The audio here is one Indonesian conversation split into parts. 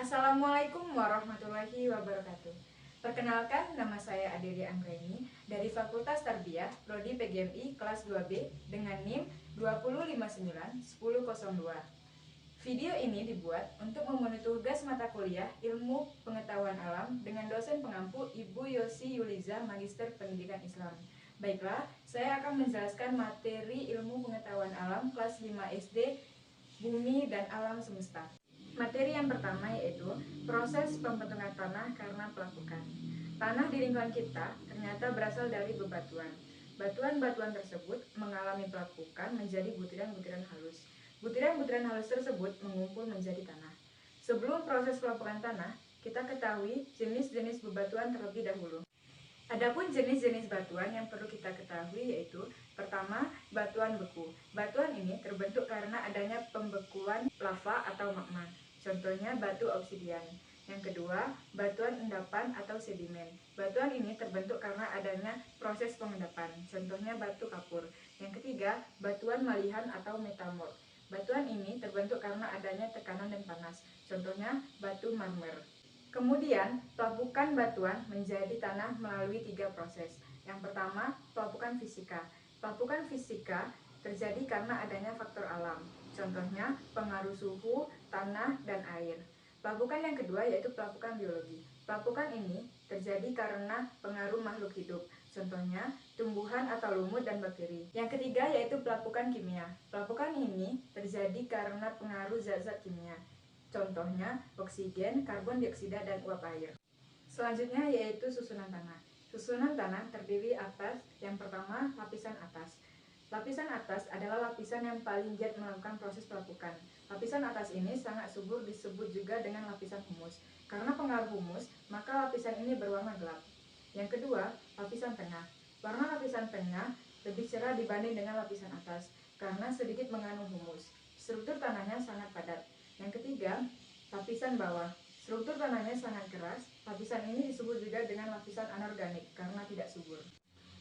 Assalamualaikum warahmatullahi wabarakatuh. Perkenalkan, nama saya Adelia Anggraini dari Fakultas Tarbiyah, Prodi PGMI kelas 2B dengan NIM 2059102. Video ini dibuat untuk memenuhi tugas mata kuliah Ilmu Pengetahuan Alam dengan dosen pengampu Ibu Yosi Yuliza, Magister Pendidikan Islam. Baiklah, saya akan menjelaskan materi Ilmu Pengetahuan Alam kelas 5 SD, Bumi dan Alam Semesta. Materi yang pertama yaitu proses pembentukan tanah karena pelapukan. Tanah di lingkungan kita ternyata berasal dari bebatuan. Batuan-batuan tersebut mengalami pelapukan menjadi butiran-butiran halus. Butiran-butiran halus tersebut mengumpul menjadi tanah. Sebelum proses pelapukan tanah, kita ketahui jenis-jenis bebatuan terlebih dahulu. Adapun jenis-jenis batuan yang perlu kita ketahui yaitu pertama, batuan beku. Batuan ini terbentuk karena adanya pembekuan lava atau magma. Contohnya batu obsidian. Yang kedua, batuan endapan atau sedimen. Batuan ini terbentuk karena adanya proses pengendapan. Contohnya batu kapur. Yang ketiga, batuan malihan atau metamorf. Batuan ini terbentuk karena adanya tekanan dan panas. Contohnya batu marmer. Kemudian, pelapukan batuan menjadi tanah melalui 3 proses. Yang pertama, pelapukan fisika. Pelapukan fisika terjadi karena adanya faktor alam. Contohnya, pengaruh suhu, tanah, dan air. Pelapukan yang kedua yaitu pelapukan biologi. Pelapukan ini terjadi karena pengaruh makhluk hidup. Contohnya, tumbuhan atau lumut dan bakteri. Yang ketiga yaitu pelapukan kimia. Pelapukan ini terjadi karena pengaruh zat-zat kimia. Contohnya, oksigen, karbon dioksida, dan uap air. Selanjutnya yaitu susunan tanah. Susunan tanah terdiri atas yang pertama, lapisan atas. Lapisan atas adalah lapisan yang paling giat melakukan proses pelapukan. Lapisan atas ini sangat subur, disebut juga dengan lapisan humus. Karena pengaruh humus, maka lapisan ini berwarna gelap. Yang kedua, lapisan tengah. Warna lapisan tengah lebih cerah dibanding dengan lapisan atas, karena sedikit mengandung humus. Struktur tanahnya sangat padat. Yang ketiga, lapisan bawah. Struktur tanahnya sangat keras. Lapisan ini disebut juga dengan lapisan anorganik karena tidak subur.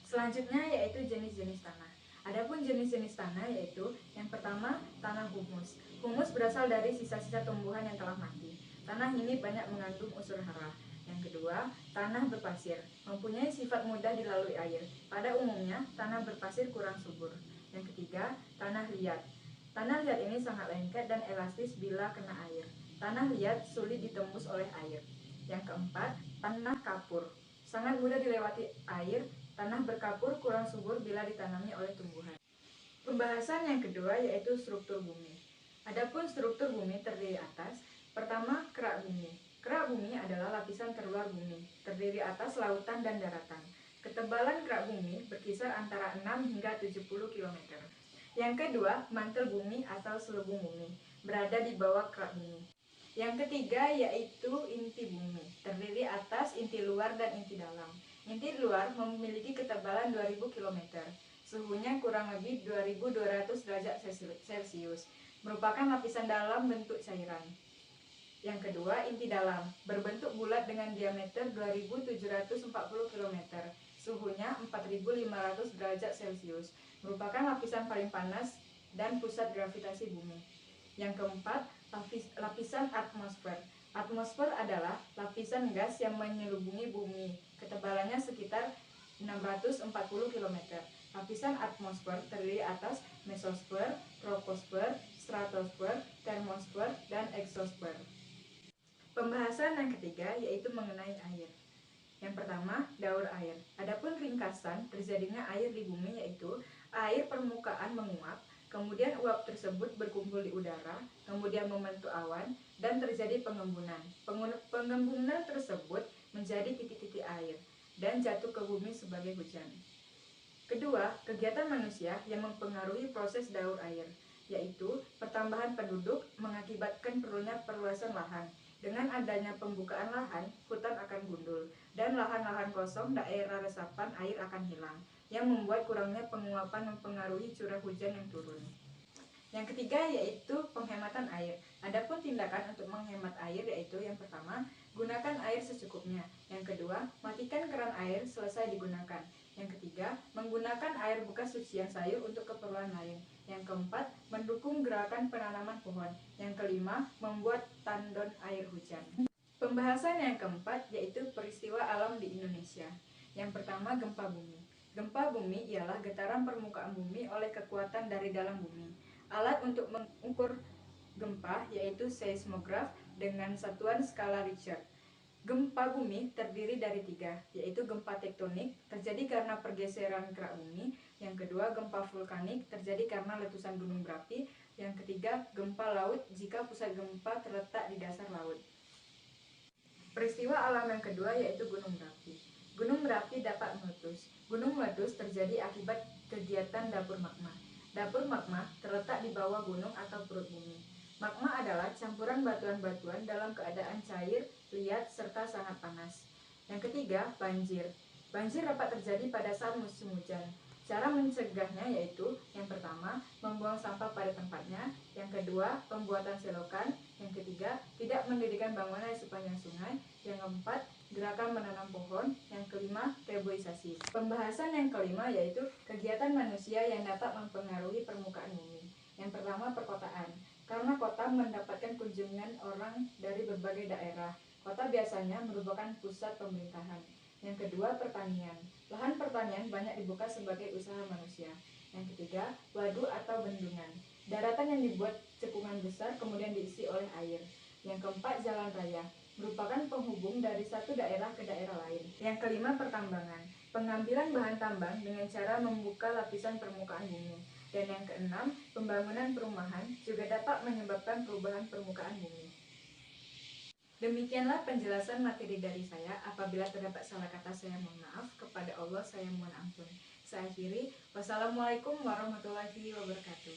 Selanjutnya yaitu jenis-jenis tanah. Adapun jenis-jenis tanah yaitu yang pertama, tanah humus. Humus berasal dari sisa-sisa tumbuhan yang telah mati. Tanah ini banyak mengandung unsur hara. Yang kedua, tanah berpasir. Mempunyai sifat mudah dilalui air. Pada umumnya, tanah berpasir kurang subur. Yang ketiga, tanah liat. Tanah liat ini sangat lengket dan elastis bila kena air. Tanah liat sulit ditembus oleh air. Yang keempat, tanah kapur. Sangat mudah dilewati air. Tanah berkapur kurang subur bila ditanami oleh tumbuhan. Pembahasan yang kedua yaitu struktur bumi. Adapun struktur bumi terdiri atas, pertama, kerak bumi. Kerak bumi adalah lapisan terluar bumi, terdiri atas lautan dan daratan. Ketebalan kerak bumi berkisar antara 6 hingga 70 km. Yang kedua, mantel bumi atau selubung bumi, berada di bawah kerak bumi. Yang ketiga yaitu inti bumi, terdiri atas inti luar dan inti dalam. Inti luar memiliki ketebalan 2000 km, suhunya kurang lebih 2200 derajat Celcius, merupakan lapisan dalam bentuk cairan. Yang kedua, inti dalam, berbentuk bulat dengan diameter 2740 km, suhunya 4500 derajat Celcius, merupakan lapisan paling panas dan pusat gravitasi bumi. Yang keempat, lapisan atmosfer. Atmosfer adalah lapisan gas yang menyelubungi bumi, ketebalannya sekitar 640 km. Lapisan atmosfer terdiri atas mesosfer, troposfer, stratosfer, termosfer, dan eksosfer. Pembahasan yang ketiga yaitu mengenai air. Yang pertama, daur air. Adapun ringkasan terjadinya air di bumi yaitu air permukaan menguap, kemudian uap tersebut berkumpul di udara, kemudian membentuk awan, dan terjadi pengembunan. Pengembunan tersebut menjadi titik-titik air, dan jatuh ke bumi sebagai hujan. Kedua, kegiatan manusia yang mempengaruhi proses daur air, yaitu pertambahan penduduk mengakibatkan perlunya perluasan lahan. Dengan adanya pembukaan lahan, hutan akan gundul, dan lahan-lahan kosong daerah resapan air akan hilang, yang membuat kurangnya penguapan mempengaruhi curah hujan yang turun. Yang ketiga yaitu penghematan air. Adapun tindakan untuk menghemat air yaitu yang pertama, gunakan air secukupnya. Yang kedua, matikan keran air selesai digunakan. Yang ketiga, menggunakan air bekas cucian sayur untuk keperluan lain. Yang keempat, mendukung gerakan penanaman pohon. Yang kelima, membuat tandon air hujan. keempat yaitu peristiwa alam di Indonesia. Yang pertama, gempa bumi. Gempa bumi ialah getaran permukaan bumi oleh kekuatan dari dalam bumi. Alat untuk mengukur gempa yaitu seismograf dengan satuan skala Richter. Gempa bumi terdiri dari 3, yaitu gempa tektonik, terjadi karena pergeseran kerak bumi. Yang kedua, gempa vulkanik, terjadi karena letusan gunung berapi. Yang ketiga, gempa laut, jika pusat gempa terletak di dasar laut. Peristiwa alam yang kedua yaitu gunung berapi. Gunung berapi dapat meletus. Gunung meletus terjadi akibat kegiatan dapur magma. Dapur magma terletak di bawah gunung atau perut bumi. Magma adalah campuran batuan-batuan dalam keadaan cair, liat, serta sangat panas. Yang ketiga, banjir. Banjir dapat terjadi pada saat musim hujan. Cara mencegahnya yaitu yang pertama, membuang sampah pada tempatnya. Yang kedua, pembuatan selokan. Yang ketiga, tidak mendirikan bangunan di sepanjang sungai. Yang keempat, gerakan menanam pohon. Yang kelima, reboisasi. Pembahasan yang kelima yaitu kegiatan manusia yang dapat mempengaruhi permukaan bumi. Yang pertama, perkotaan. Karena kota mendapatkan kunjungan orang dari berbagai daerah, kota biasanya merupakan pusat pemerintahan. Yang kedua, pertanian. Lahan pertanian banyak dibuka sebagai usaha manusia. Yang ketiga, waduk atau bendungan. Daratan yang dibuat cekungan besar kemudian diisi oleh air. Yang keempat, jalan raya. Merupakan penghubung dari satu daerah ke daerah lain. Yang kelima, pertambangan. Pengambilan bahan tambang dengan cara membuka lapisan permukaan bumi. Dan yang keenam, pembangunan perumahan juga dapat menyebabkan perubahan permukaan bumi. Demikianlah penjelasan materi dari saya. Apabila terdapat salah kata, saya mohon maaf. Kepada Allah saya mohon ampun. Saya akhiri. Wassalamualaikum warahmatullahi wabarakatuh.